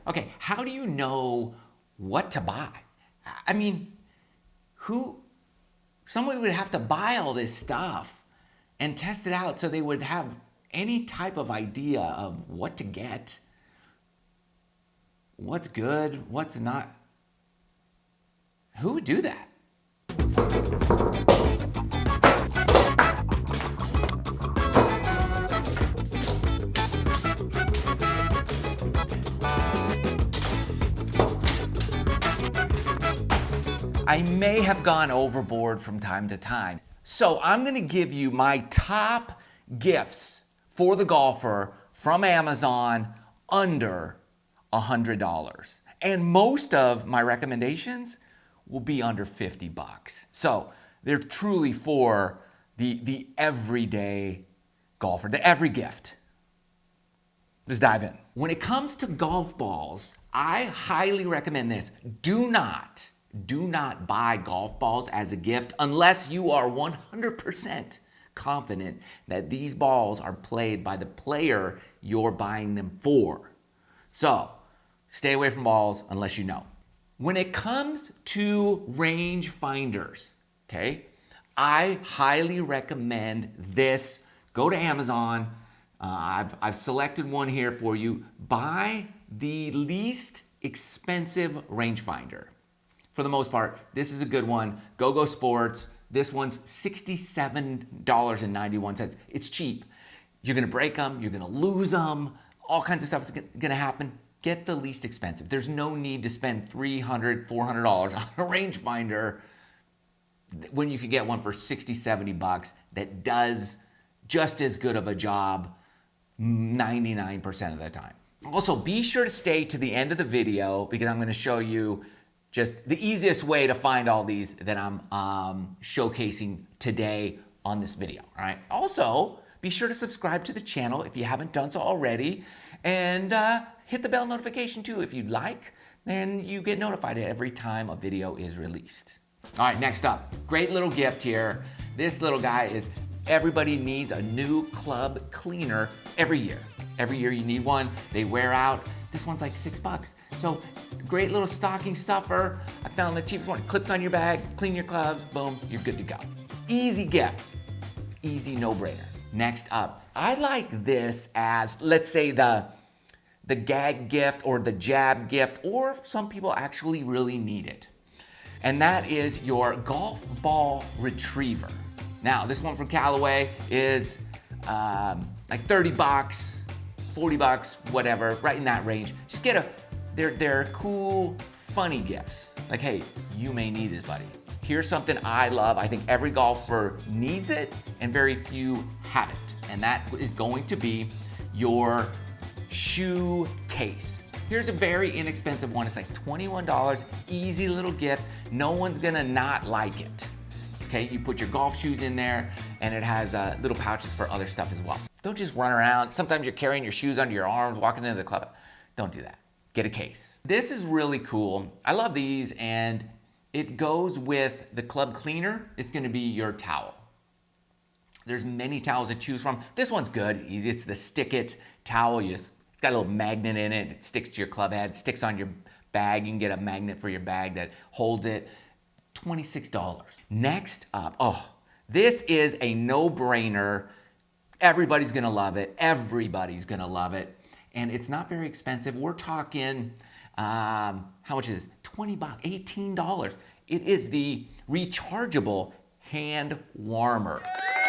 Okay, how do you know what to buy? I mean, someone would have to buy all this stuff and test it out so they would have any type of idea of what to get, what's good, what's not. Who would do that? I may have gone overboard from time to time. So I'm gonna give you my top gifts for the golfer from Amazon under $100. And most of my recommendations will be under 50 bucks. So they're truly for the everyday golfer, the every gift. Let's dive in. When it comes to golf balls, I highly recommend this. Do not buy golf balls as a gift unless you are 100% confident that these balls are played by the player you're buying them for. So stay away from balls unless you know. When it comes to range finders, okay, I highly recommend this. Go to Amazon. I've selected one here for you. Buy the least expensive rangefinder. For the most part, this is a good one. Go Sports. This one's $67.91. It's cheap. You're gonna break them, you're gonna lose them, all kinds of stuff is gonna happen. Get the least expensive. There's no need to spend $300, $400 on a rangefinder when you can get one for 60, 70 bucks that does just as good of a job 99% of the time. Also, be sure to stay to the end of the video because I'm gonna show you just the easiest way to find all these that I'm showcasing today on this video, all right? Also, be sure to subscribe to the channel if you haven't done so already, and hit the bell notification too if you'd like, then you get notified every time a video is released. All right, next up, great little gift here. This little guy is, everybody needs a new club cleaner every year. Every year you need one, they wear out. This one's like $6. So great little stocking stuffer. I found the cheapest one. It clips on your bag, clean your clubs, boom, you're good to go. Easy gift, easy no-brainer. Next up, I like this as, let's say the gag gift or the jab gift, or some people actually really need it. And that is your golf ball retriever. Now, this one from Callaway is like 30 bucks. 40 bucks, whatever, right in that range. Just get they're cool, funny gifts. Like, hey, you may need this, buddy. Here's something I love. I think every golfer needs it and very few have it. And that is going to be your shoe case. Here's a very inexpensive one. It's like $21, easy little gift. No one's gonna not like it. Okay, you put your golf shoes in there and it has little pouches for other stuff as well. Don't just run around. Sometimes you're carrying your shoes under your arms, walking into the club. Don't do that. Get a case. This is really cool. I love these, and it goes with the club cleaner. It's gonna be your towel. There's many towels to choose from. This one's good, easy. It's the Stick It towel. It's got a little magnet in it. It sticks to your club head, sticks on your bag. You can get a magnet for your bag that holds it. $26. Next up, this is a no-brainer. Everybody's gonna love it. Everybody's gonna love it. And it's not very expensive. We're talking, how much is this? 20 bucks, $18. It is the rechargeable hand warmer.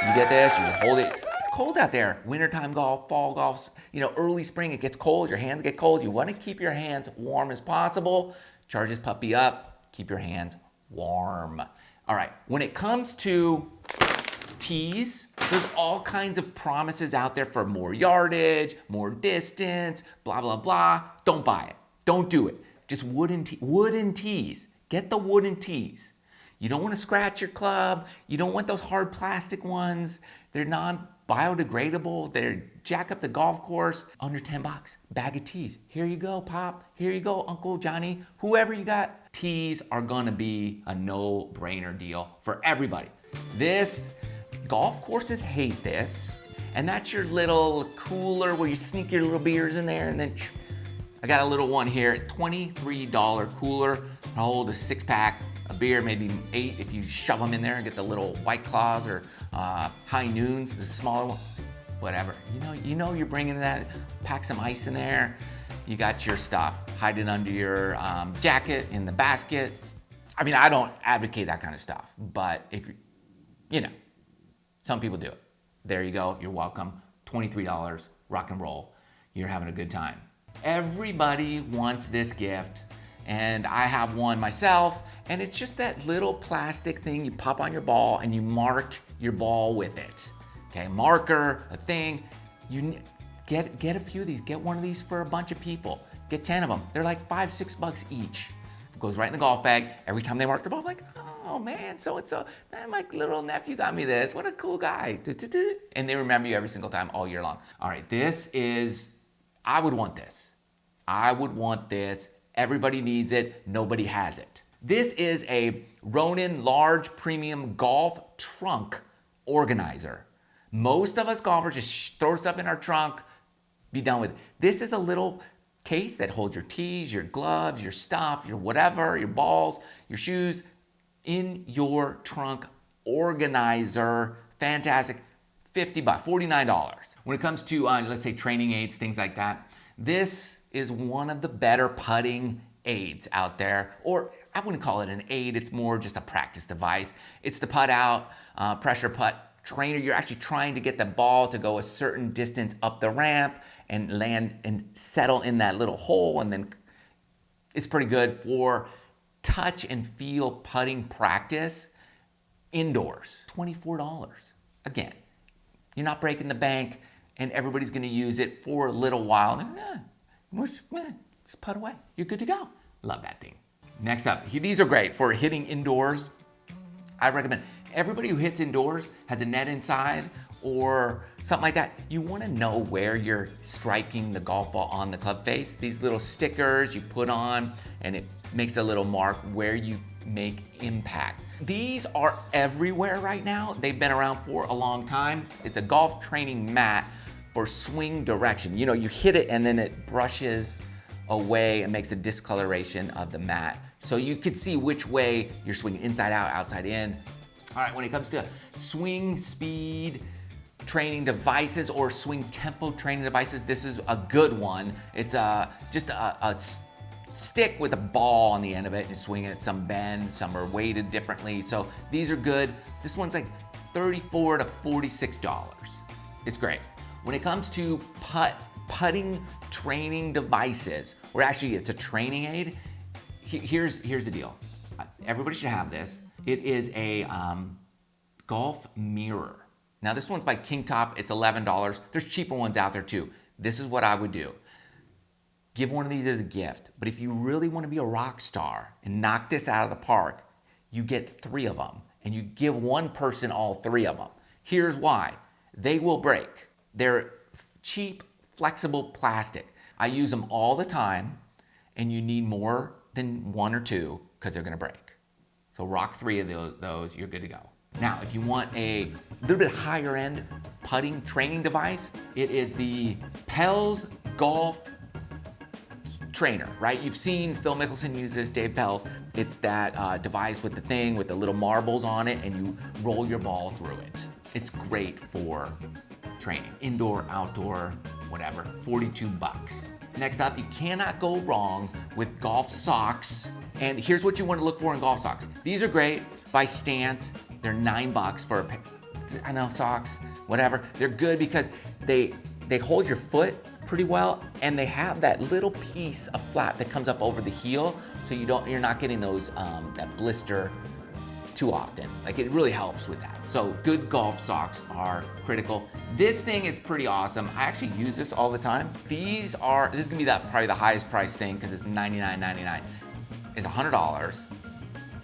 You get this, you hold it. It's cold out there. Wintertime golf, fall golf, early spring, it gets cold, your hands get cold. You wanna keep your hands warm as possible. Charge this puppy up, keep your hands warm. All right, when it comes to tees, there's all kinds of promises out there for more yardage, more distance, blah, blah, blah. Don't buy it. Don't do it. Just wooden tees. Get the wooden tees. You don't want to scratch your club. You don't want those hard plastic ones. They're non-biodegradable. They jack up the golf course. Under 10 bucks, bag of tees. Here you go, Pop. Here you go, Uncle Johnny. Whoever you got. Tees are gonna be a no-brainer deal for everybody. Golf courses hate this, and that's your little cooler where you sneak your little beers in there and then I got a little one here, $23 cooler. I'll hold a 6-pack of beer, maybe 8 if you shove them in there and get the little White Claws or High Noons, the smaller one. Whatever. You know you're bringing that. Pack some ice in there. You got your stuff. Hide it under your jacket in the basket. I mean, I don't advocate that kind of stuff, but if some people do it. There you go. You're welcome. $23, rock and roll. You're having a good time. Everybody wants this gift, and I have one myself, and it's just that little plastic thing you pop on your ball and you mark your ball with it. Okay, marker, a thing. You get a few of these. Get one of these for a bunch of people. Get 10 of them. They're like $5-6 each. It goes right in the golf bag. Every time they mark the ball, I'm like, oh man, so-and-so, man, my little nephew got me this. What a cool guy. And they remember you every single time all year long. All right, I would want this. I would want this. Everybody needs it. Nobody has it. This is a Ronin large premium golf trunk organizer. Most of us golfers just throw stuff in our trunk, be done with it. This is a little case that holds your tees, your gloves, your stuff, your whatever, your balls, your shoes in your trunk organizer. Fantastic. $50, $49. When it comes to, let's say, training aids, things like that, this is one of the better putting aids out there. Or I wouldn't call it an aid, it's more just a practice device. It's the putt out, pressure putt trainer. You're actually trying to get the ball to go a certain distance up the ramp and land and settle in that little hole, and then it's pretty good for touch and feel putting practice indoors. $24. Again, you're not breaking the bank, and everybody's going to use it for a little while. Just putt away. You're good to go. Love that thing. Next up, these are great for hitting indoors. I recommend everybody who hits indoors has a net inside or something like that. You want to know where you're striking the golf ball on the club face. These little stickers you put on, and it makes a little mark where you make impact. These are everywhere right now. They've been around for a long time. It's a golf training mat for swing direction. You hit it and then it brushes away and makes a discoloration of the mat. So you can see which way you're swinging, inside out, outside in. All right, when it comes to swing speed training devices or swing tempo training devices, this is a good one. It's just a stick with a ball on the end of it and swing it. Some bend, some are weighted differently. So these are good. This one's like $34 to $46. It's great. When it comes to putting training devices, or actually it's a training aid, here's the deal. Everybody should have this. It is a golf mirror. Now this one's by King Top. It's $11. There's cheaper ones out there too. This is what I would do. Give one of these as a gift. But if you really want to be a rock star and knock this out of the park, you get 3 of them and you give one person all 3 of them. Here's why. They will break. They're cheap, flexible plastic. I use them all the time, and you need more than 1 or 2 because they're going to break. So rock 3 of those, you're good to go. Now, if you want a little bit higher end putting training device, it is the Pels Golf Trainer, right? You've seen Phil Mickelson use this, Dave Pels. It's that device with the thing with the little marbles on it, and you roll your ball through it. It's great for training, indoor, outdoor, whatever, $42. Next up, you cannot go wrong with golf socks. And here's what you want to look for in golf socks. These are great by Stance. They're $9 for a pair. I know, socks, whatever. They're good because they hold your foot pretty well, and they have that little piece of flap that comes up over the heel, so you're not getting those that blister too often. Like, it really helps with that. So good golf socks are critical. This thing is pretty awesome. I actually use this all the time. This is gonna be probably the highest price thing because it's $99.99. It's $100.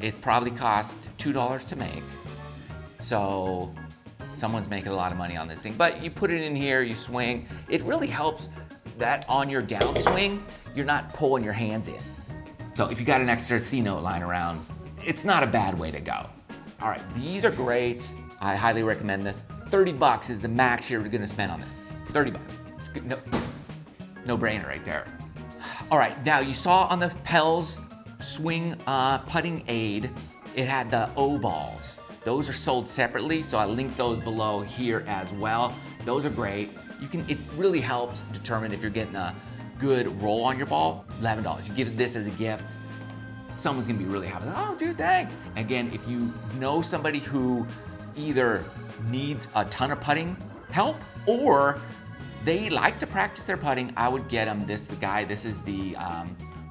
It probably cost $2 to make. So someone's making a lot of money on this thing. But you put it in here, you swing. It really helps that on your downswing, you're not pulling your hands in. So if you got an extra C-note lying around, it's not a bad way to go. All right, these are great. I highly recommend this. $30 is the max you're gonna spend on this. $30. No brainer right there. All right, now you saw on the Pels swing putting aid, it had the O balls. Those are sold separately, so I linked those below here as well. Those are great. It really helps determine if you're getting a good roll on your ball. $11. You give this as a gift. Someone's gonna be really happy. Oh, dude, thanks. Again, if you know somebody who either needs a ton of putting help or they like to practice their putting, I would get them this is the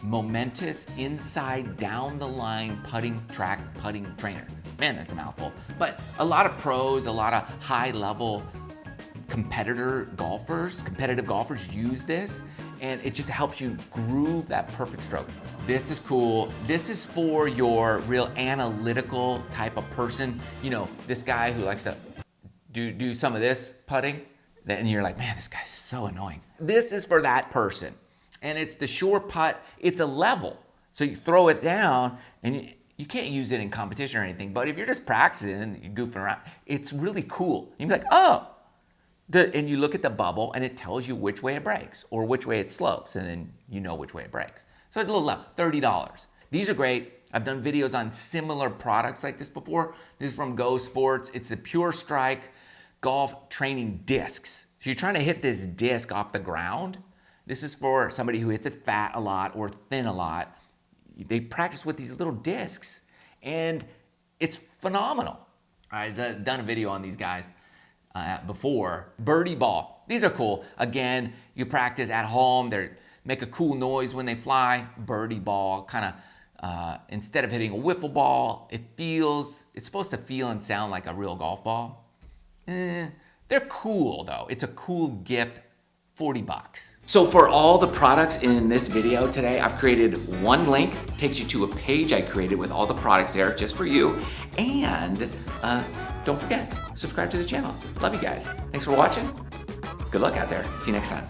Momentous Inside Down the Line Putting Track Putting Trainer. Man, that's a mouthful. But a lot of pros, a lot of high level competitive golfers use this, and it just helps you groove that perfect stroke. This is cool. This is for your real analytical type of person. You know, this guy who likes to do some of this putting, and you're like, man, this guy's so annoying. This is for that person. And it's the Shore Putt. It's a level. So you throw it down, and you can't use it in competition or anything, but if you're just practicing and you're goofing around, it's really cool. You'd be like, oh, and you look at the bubble and it tells you which way it breaks or which way it slopes, and then you know which way it breaks. So it's a little low, $30. These are great. I've done videos on similar products like this before. This is from Go Sports. It's the Pure Strike golf training discs. So you're trying to hit this disc off the ground. This is for somebody who hits it fat a lot or thin a lot. They practice with these little discs, and it's phenomenal. I've done a video on these guys before. Birdie ball. These are cool. Again, you practice at home. They make a cool noise when they fly. Birdie ball, kind of, instead of hitting a wiffle ball, it's supposed to feel and sound like a real golf ball. They're cool though. It's a cool gift. $40. So for all the products in this video today, I've created one link, takes you to a page I created with all the products there just for you. And don't forget, subscribe to the channel. Love you guys. Thanks for watching. Good luck out there. See you next time.